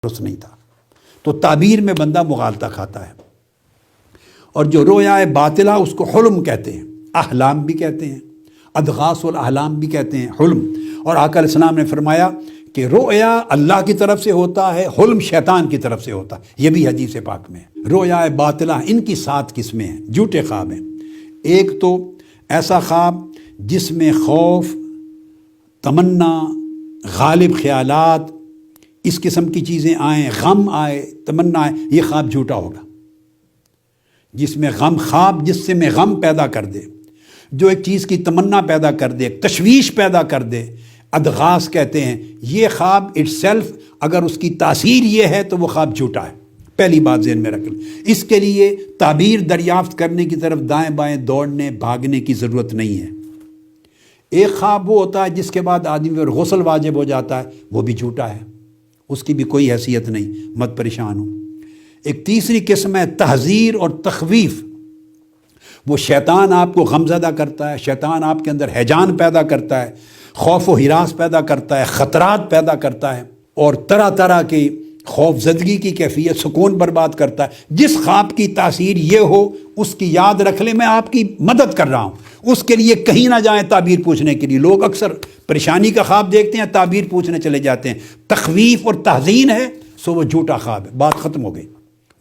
درست نہیں تھا۔ تو تعبیر میں بندہ مغالطہ کھاتا ہے۔ اور جو رویا باطلہ اس کو حلم کہتے ہیں، احلام بھی کہتے ہیں، ادغاث والاحلام بھی کہتے ہیں، حلم۔ اور آقا علیہ السلام نے فرمایا کہ رویا اللہ کی طرف سے ہوتا ہے، حلم شیطان کی طرف سے ہوتا ہے، یہ بھی حدیث پاک میں ہے۔ رویا باطلہ ان کی 7 قسمیں ہیں، جھوٹے خواب ہیں۔ ایک تو ایسا خواب جس میں خوف، تمنا، غالب خیالات، اس قسم کی چیزیں آئیں، غم آئے، تمنا آئے، یہ خواب جھوٹا ہوگا۔ جس میں غم، خواب جس سے میں غم پیدا کر دے، جو ایک چیز کی تمنا پیدا کر دے، تشویش پیدا کر دے، ادغاث کہتے ہیں۔ یہ خواب اٹ سیلف اگر اس کی تاثیر یہ ہے تو وہ خواب جھوٹا ہے۔ پہلی بات ذہن میں رکھ لیں۔ اس کے لیے تعبیر دریافت کرنے کی طرف دائیں بائیں دوڑنے بھاگنے کی ضرورت نہیں ہے۔ ایک خواب وہ ہوتا ہے جس کے بعد آدمی پر غسل واجب ہو جاتا ہے، وہ بھی جھوٹا ہے، اس کی بھی کوئی حیثیت نہیں، مت پریشان ہو۔ ایک تیسری قسم ہے تحذیر اور تخویف۔ وہ شیطان آپ کو غمزدہ کرتا ہے، شیطان آپ کے اندر ہیجان پیدا کرتا ہے، خوف و ہراس پیدا کرتا ہے، خطرات پیدا کرتا ہے، اور طرح طرح کی خوف زدگی کی کیفیت، سکون برباد کرتا ہے۔ جس خواب کی تاثیر یہ ہو اس کی یاد رکھ لیں، میں آپ کی مدد کر رہا ہوں۔ اس کے لیے کہیں نہ جائیں تعبیر پوچھنے کے لیے۔ لوگ اکثر پریشانی کا خواب دیکھتے ہیں، تعبیر پوچھنے چلے جاتے ہیں۔ تخویف اور تحزین ہے سو وہ جھوٹا خواب ہے، بات ختم ہو گئی۔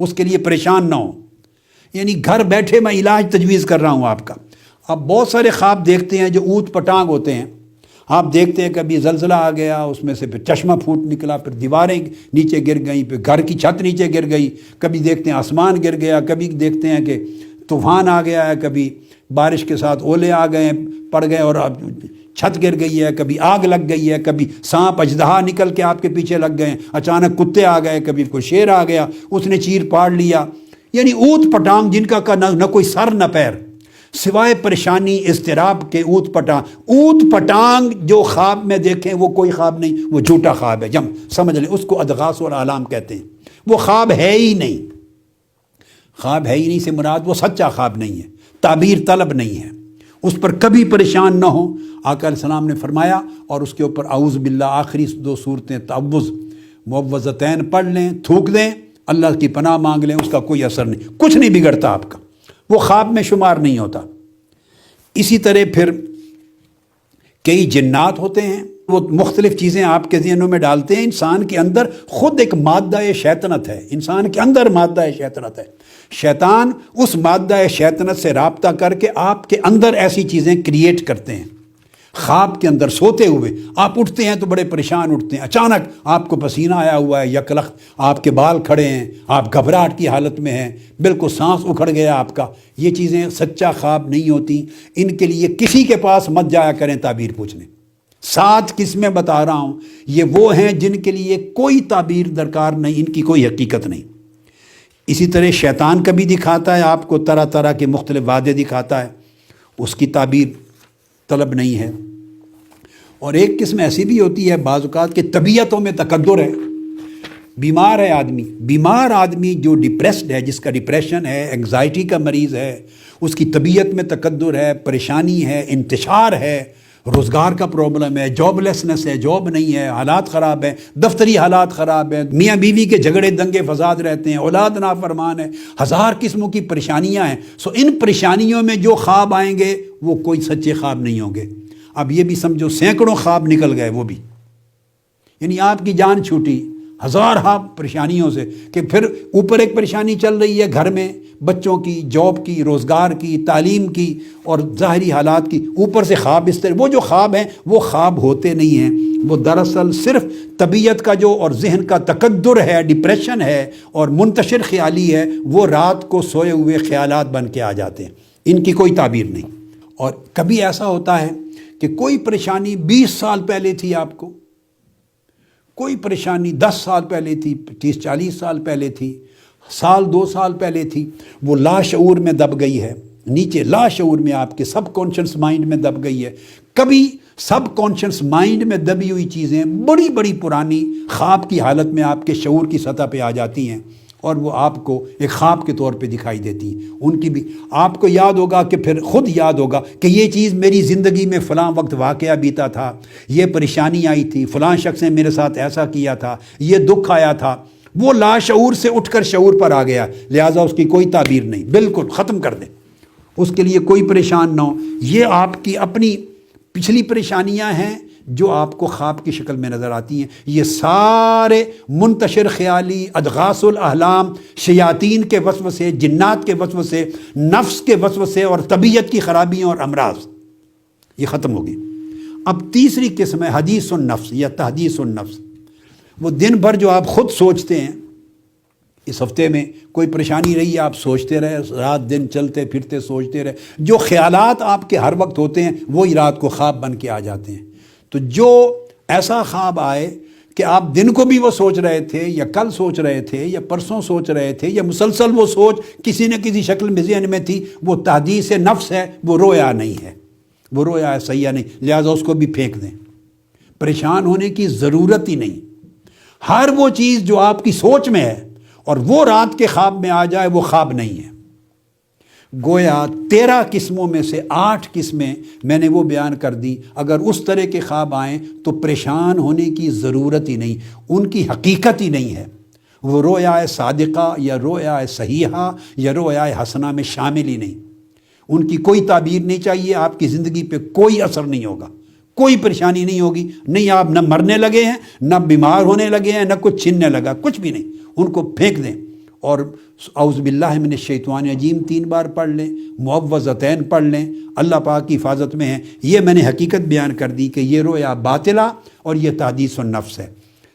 اس کے لیے پریشان نہ ہو، یعنی گھر بیٹھے میں علاج تجویز کر رہا ہوں آپ کا۔ اب بہت سارے خواب دیکھتے ہیں جو اوت پٹانگ ہوتے ہیں۔ آپ دیکھتے ہیں کبھی زلزلہ آ گیا، اس میں سے پھر چشمہ پھوٹ نکلا، پھر دیواریں نیچے گر گئیں، پھر گھر کی چھت نیچے گر گئی، کبھی دیکھتے ہیں آسمان گر گیا، کبھی دیکھتے ہیں کہ طوفان آ گیا ہے، کبھی بارش کے ساتھ اولے آ گئے پڑ گئے اور چھت گر گئی ہے، کبھی آگ لگ گئی ہے، کبھی سانپ اژدہا نکل کے آپ کے پیچھے لگ گئے، اچانک کتے آ گئے، کبھی کوئی شیر آ گیا اس نے چیر پاڑ لیا۔ یعنی اوت پٹانگ جن کا نہ کوئی سر نہ پیر، سوائے پریشانی اضطراب کے اوت پٹانگ جو خواب میں دیکھیں وہ کوئی خواب نہیں، وہ جھوٹا خواب ہے۔ جب سمجھ لیں اس کو ادغاث اور احلام کہتے ہیں۔ وہ خواب ہے ہی نہیں، خواب ہے ہی نہیں سے مراد وہ سچا خواب نہیں ہے، تعبیر طلب نہیں ہے، اس پر کبھی پریشان نہ ہو۔ آقا علیہ السلام نے فرمایا، اور اس کے اوپر اعوذ باللہ آخری 2 صورتیں تعوذ معوذتین پڑھ لیں، تھوک دیں، اللہ کی پناہ مانگ لیں، اس کا کوئی اثر نہیں، کچھ نہیں بگڑتا آپ کا، وہ خواب میں شمار نہیں ہوتا۔ اسی طرح پھر کئی جنات ہوتے ہیں، وہ مختلف چیزیں آپ کے ذہنوں میں ڈالتے ہیں۔ انسان کے اندر خود ایک مادہ شیطنت ہے، انسان کے اندر مادہ شیطنت ہے۔ شیطان اس مادہ شیطنت سے رابطہ کر کے آپ کے اندر ایسی چیزیں کریٹ کرتے ہیں۔ خواب کے اندر سوتے ہوئے آپ اٹھتے ہیں تو بڑے پریشان اٹھتے ہیں، اچانک آپ کو پسینہ آیا ہوا ہے، یکلخت آپ کے بال کھڑے ہیں، آپ گھبراہٹ کی حالت میں ہیں، بالکل سانس اکھڑ گیا آپ کا۔ یہ چیزیں سچا خواب نہیں ہوتی، ان کے لیے کسی کے پاس مت جایا کریں تعبیر پوچھنے۔ 7 قسمیں بتا رہا ہوں، یہ وہ ہیں جن کے لیے کوئی تعبیر درکار نہیں، ان کی کوئی حقیقت نہیں۔ اسی طرح شیطان کبھی دکھاتا ہے آپ کو طرح طرح کے مختلف وعدے دکھاتا ہے، اس کی تعبیر طلب نہیں ہے۔ اور ایک قسم ایسی بھی ہوتی ہے بعض اوقات کہ طبیعتوں میں تکدر ہے، بیمار ہے آدمی، بیمار آدمی جو ڈپریسڈ ہے، جس کا ڈپریشن ہے، انگزائٹی کا مریض ہے، اس کی طبیعت میں تکدر ہے، پریشانی ہے، انتشار ہے، روزگار کا پرابلم ہے، جاب لیسنس ہے، جاب نہیں ہے، حالات خراب ہیں، دفتری حالات خراب ہیں، میاں بیوی کے جھگڑے دنگے فساد رہتے ہیں، اولاد نافرمان ہے، 1000 قسموں کی پریشانیاں ہیں۔ ان پریشانیوں میں جو خواب آئیں گے وہ کوئی سچے خواب نہیں ہوں گے۔ اب یہ بھی سمجھو سینکڑوں خواب نکل گئے، وہ بھی یعنی آپ کی جان چھوٹی 1000 پریشانیوں سے، کہ پھر اوپر ایک پریشانی چل رہی ہے گھر میں، بچوں کی، جاب کی، روزگار کی، تعلیم کی اور ظاہری حالات کی، اوپر سے خواب اس طرح۔ وہ جو خواب ہیں وہ خواب ہوتے نہیں ہیں، وہ دراصل صرف طبیعت کا جو اور ذہن کا تکدر ہے، ڈپریشن ہے اور منتشر خیالی ہے، وہ رات کو سوئے ہوئے خیالات بن کے آ جاتے ہیں، ان کی کوئی تعبیر نہیں۔ اور کبھی ایسا ہوتا ہے کہ کوئی پریشانی 20 سال پہلے تھی آپ کو، کوئی پریشانی 10 سال پہلے تھی، 30-40 سال پہلے تھی، 2 سال پہلے تھی، وہ لاشعور میں دب گئی ہے، نیچے لاشعور میں آپ کے سب کانشنس مائنڈ میں دب گئی ہے۔ کبھی سب کانشنس مائنڈ میں دبی ہوئی چیزیں بڑی بڑی پرانی خواب کی حالت میں آپ کے شعور کی سطح پہ آ جاتی ہیں، اور وہ آپ کو ایک خواب کے طور پہ دکھائی دیتی ہیں۔ ان کی بھی آپ کو یاد ہوگا کہ پھر خود یاد ہوگا کہ یہ چیز میری زندگی میں فلاں وقت واقعہ بیتا تھا، یہ پریشانی آئی تھی، فلاں شخص نے میرے ساتھ ایسا کیا تھا، یہ دکھ آیا تھا۔ وہ لاشعور سے اٹھ کر شعور پر آ گیا، لہٰذا اس کی کوئی تعبیر نہیں، بالکل ختم کر دیں، اس کے لیے کوئی پریشان نہ ہو۔ یہ آپ کی اپنی پچھلی پریشانیاں ہیں جو آپ کو خواب کی شکل میں نظر آتی ہیں۔ یہ سارے منتشر خیالی ادغاث الاحلام، شیاطین کے وسوسے، جنات کے وسوسے، نفس کے وسوسے اور طبیعت کی خرابیاں اور امراض، یہ ختم ہو گئی۔ اب تیسری قسم ہے حدیث النفس یا تحدیث النفس۔ وہ دن بھر جو آپ خود سوچتے ہیں، اس ہفتے میں کوئی پریشانی رہی ہے، آپ سوچتے رہے، رات دن چلتے پھرتے سوچتے رہے، جو خیالات آپ کے ہر وقت ہوتے ہیں وہی رات کو خواب بن کے آ جاتے ہیں۔ تو جو ایسا خواب آئے کہ آپ دن کو بھی وہ سوچ رہے تھے یا کل سوچ رہے تھے یا پرسوں سوچ رہے تھے یا مسلسل وہ سوچ کسی نہ کسی شکل میں ذہن میں تھی، وہ تحدیث نفس ہے، وہ رویا نہیں ہے، وہ رویا ہے سیاح نہیں، لہٰذا اس کو بھی پھینک دیں۔ پریشان ہونے کی ضرورت ہی نہیں۔ ہر وہ چیز جو آپ کی سوچ میں ہے اور وہ رات کے خواب میں آ جائے، وہ خواب نہیں ہے۔ گویا 13 قسموں میں سے 8 قسمیں میں نے وہ بیان کر دی۔ اگر اس طرح کے خواب آئیں تو پریشان ہونے کی ضرورت ہی نہیں، ان کی حقیقت ہی نہیں ہے، وہ رویا صادقہ یا رویا صحیحہ یا رویا حسنہ میں شامل ہی نہیں۔ ان کی کوئی تعبیر نہیں چاہیے، آپ کی زندگی پہ کوئی اثر نہیں ہوگا، کوئی پریشانی نہیں ہوگی، نہیں آپ نہ مرنے لگے ہیں، نہ بیمار ہونے لگے ہیں، نہ کچھ چھننے لگا، کچھ بھی نہیں۔ ان کو پھینک دیں اور اعوذ باللہ من الشیطان الرجیم 3 بار پڑھ لیں، معوذتین پڑھ لیں، اللہ پاک کی حفاظت میں ہیں۔ یہ میں نے حقیقت بیان کر دی کہ یہ رویا باطلہ اور یہ تحدیث النفس ہے۔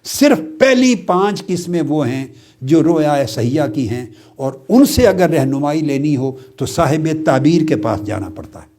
صرف پہلی 5 قسمیں وہ ہیں جو رویا صحیحہ کی ہیں، اور ان سے اگر رہنمائی لینی ہو تو صاحب تعبیر کے پاس جانا پڑتا ہے۔